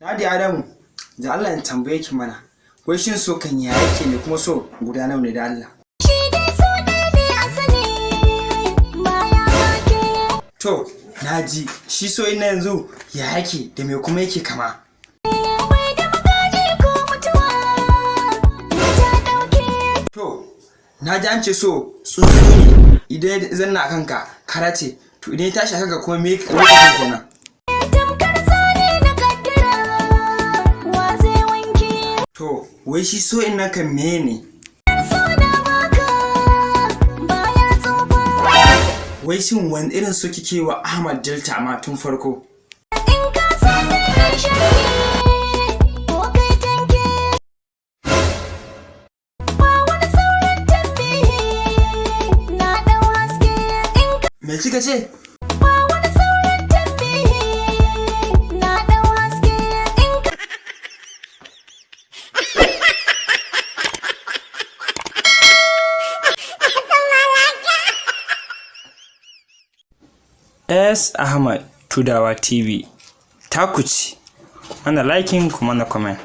Dadi Adamu, da Allah in tambaye ki mana, wai shin so kan ya yake ne kuma so guda nawa ne da Allah? To, naji shi so ina yanzu ya yake da me kuma yake kama? To, naji an ce so tsuntsu ne idan ya zanna a kanka karace, to idan ya tashi a kanka kuma me yake kenan? To, wai shi so in kan meye ne? Wai shin wani irin so kike wa Ahmad Delta ma tun farko? Me kika ce? S. Ahmad Tudawa TV. Taku ce. Ana liking kuma na comment.